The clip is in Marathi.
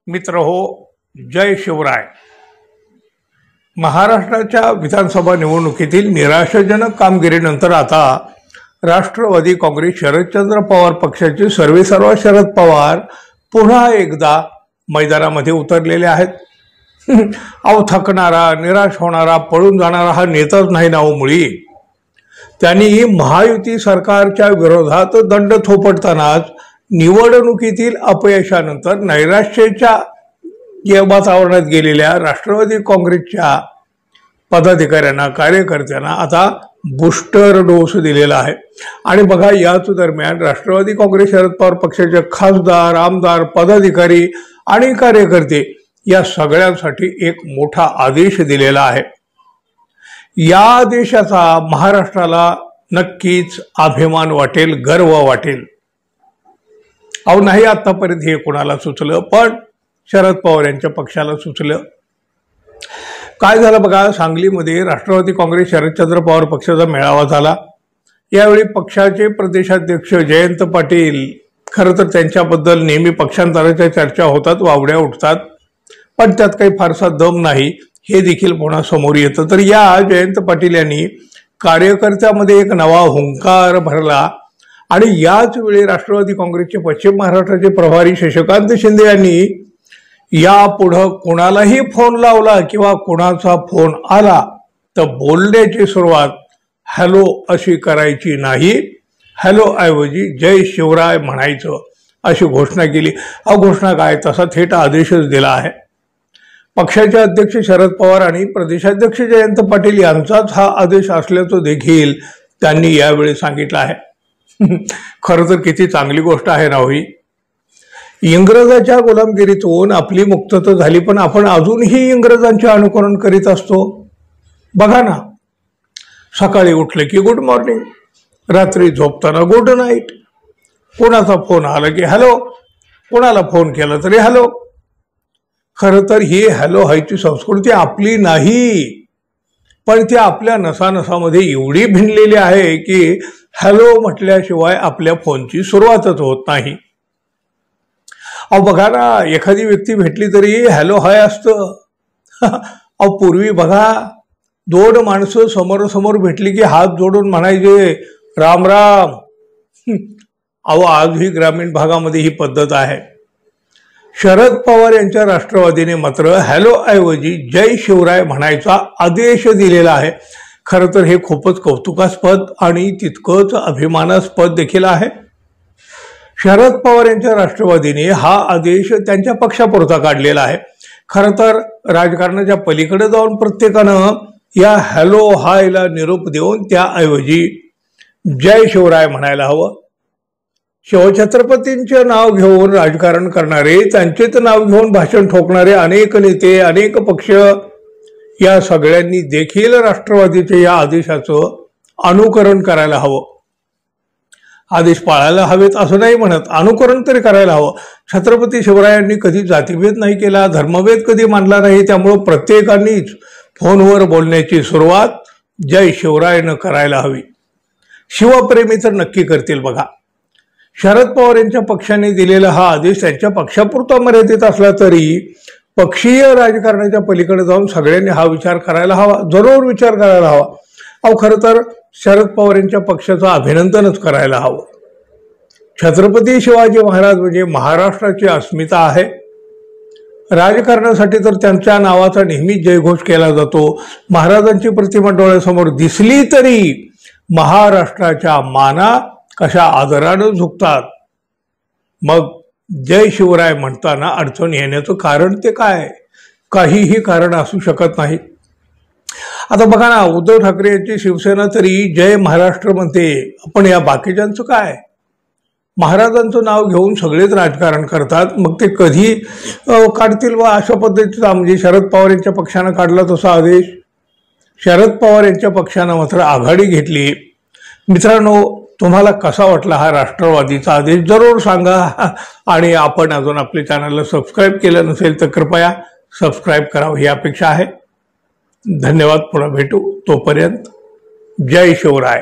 मित्र हो, जय शिवराय। महाराष्ट्राच्या विधानसभा निवडणुकीतील निराशाजनक कामगिरीनंतर आता राष्ट्रवादी काँग्रेस शरदचंद्र पवार पक्षाचे सर्वेसर्वा शरद पवार पुन्हा एकदा मैदानामध्ये उतरलेले आहेत। अहो, थकणारा, निराश होणारा, पळून जाणारा हा नेताच नाही ना मुळी। त्यांनी महायुती सरकारच्या विरोधात दंड थोपटतानाच निवडणुकीतील अपयशानंतर नैराश्याच्या या वातावरणात गेलेल्या राष्ट्रवादी काँग्रेसच्या पदाधिकाऱ्यांना, कार्यकर्त्यांना आता बूस्टर डोस दिलेला आहे। आणि बघा, याच दरम्यान राष्ट्रवादी काँग्रेस शरद पवार पक्षाचे खासदार, आमदार, पदाधिकारी आणि कार्यकर्ते या सगळ्यांसाठी एक मोठा आदेश दिलेला आहे। या आदेशाचा महाराष्ट्राला नक्कीच अभिमान वाटेल, गर्व वाटेल। अहो, नाही आतापर्यंत हे कोणाला सुचलं, पण शरद पवार यांच्या पक्षाला सुचलं। काय झालं बघा, सांगलीमध्ये राष्ट्रवादी काँग्रेस शरदचंद्र पवार पक्षाचा मेळावा झाला। यावेळी पक्षाचे प्रदेशाध्यक्ष जयंत पाटील, खरं तर त्यांच्याबद्दल नेहमी पक्षांतराच्या चर्चा होतात, वावड्या उठतात, पण त्यात काही फारसा दम नाही हे देखील पुन्हा समोर येतं। तर या जयंत पाटील यांनी कार्यकर्त्यामध्ये एक नवा हुंकार भरला आणि याच वेळी राष्ट्रवादी काँग्रेसचे पश्चिम महाराष्ट्राचे प्रभारी शशिकांत शिंदे यांनी यापुढे कोणालाही फोन लावला किंवा कोणाचा फोन आला तर बोलण्याची सुरुवात हॅलो अशी करायची नाही, हॅलो ऐवजी जय शिवराय म्हणायचं अशी घोषणा केली। हा घोषणा काय, तसा थेट आदेशच दिला आहे। पक्षाचे अध्यक्ष शरद पवार आणि प्रदेशाध्यक्ष जयंत पाटील यांचाच हा आदेश असल्याचं देखील त्यांनी यावेळी सांगितलं आहे। खरं तर किती चांगली गोष्ट आहे ना ही। इंग्रजाच्या गुलामगिरीतून आपली मुक्तता झाली, पण आपण अजूनही इंग्रजांचे अनुकरण करीत असतो। बघा ना, सकाळी उठले की गुड मॉर्निंग, रात्री झोपताना गुड नाईट, कोणाचा फोन आला की हॅलो, कोणाला फोन केला तरी हॅलो। खरं तर ही हॅलो हायची संस्कृती आपली नाही, पण ती आपल्या नसानसामध्ये एवढी भिनलेली आहे की हॅलो म्हटल्याशिवाय आपल्या फोनची सुरुवातच होत नाही। अहो बघा ना, एखादी व्यक्ती भेटली तरी हॅलो हाय असतं। अहो, पूर्वी बघा, दोन माणसं समोरासमोर भेटली की हात जोडून म्हणायचे राम राम। अहो, आजही ग्रामीण भागामध्ये ही पद्धत आहे। शरद पवार यांच्या राष्ट्रवादीने मात्र हॅलो ऐवजी जय शिवराय म्हणायचा आदेश दिलेला आहे। खरं तर हे खूपच कौतुकास्पद आणि तितकंच अभिमानास्पद देखील आहे। शरद पवार यांच्या राष्ट्रवादीने हा आदेश त्यांच्या पक्षापुरता काढलेला आहे। खरं तर राजकारणाच्या पलीकडे जाऊन प्रत्येकानं या हॅलो हायला निरोप देऊन त्याऐवजी जय शिवराय म्हणायला हवं। शिवछत्रपतींचे नाव घेऊन राजकारण करणारे, त्यांचेच नाव घेऊन भाषण ठोकणारे अनेक नेते, अनेक पक्ष या सगळ्यांनी देखील राष्ट्रवादीच्या या आदेशाचं अनुकरण करायला हवं। आदेश पाळायला हवेत असं नाही म्हणत, अनुकरण तरी करायला हवं। छत्रपती शिवरायांनी कधी जातीभेद नाही केला, धर्मभेद कधी मानला नाही, त्यामुळं प्रत्येकानेच फोनवर बोलण्याची सुरुवात जय शिवरायनं करायला हवी। शिवप्रेमी तर नक्की करतील बघा। शरद पवार यांच्या पक्षाने दिलेला हा आदेश त्यांच्या पक्षापुरता मर्यादित असला तरी पक्षीय राजकारणाच्या पलीकडे जाऊन सगळ्यांनी हा विचार करायला हवा, जरूर विचार करायला हवा। अहो, खरं तर शरद पवार यांच्या पक्षाचं अभिनंदनच करायला हवं। छत्रपती शिवाजी महाराज म्हणजे महाराष्ट्राची अस्मिता आहे। राजकारणासाठी तर त्यांच्या नावाचा नेहमीच जयघोष केला जातो। महाराजांची प्रतिमा डोळ्यासमोर दिसली तरी महाराष्ट्राच्या माना कशा आदरानं झुकतात। मग जय शिवराय म्हणताना अडचण येण्याचं कारण ते काय? काहीही कारण असू शकत नाही। आता बघा ना, उद्धव ठाकरे यांची शिवसेना तरी जय महाराष्ट्र म्हणते, पण या बाकीच्यांचं काय? महाराजांचं नाव घेऊन सगळेच राजकारण करतात, मग ते कधी काढतील व अशा पद्धतीचा, म्हणजे शरद पवार यांच्या पक्षानं काढला तसा आदेश। शरद पवार यांच्या पक्षानं मात्र आघाडी घेतली। मित्रांनो, तुम्हाला कसा वाटला हा राष्ट्रवादीचा आदेश जरूर सांगा। आणि आपण अजून आपल्या चॅनलला सबस्क्राईब केलं नसेल तर कृपया सबस्क्राईब करावं ही अपेक्षा आहे। धन्यवाद, पुन्हा भेटू, तोपर्यंत जय शिवराय।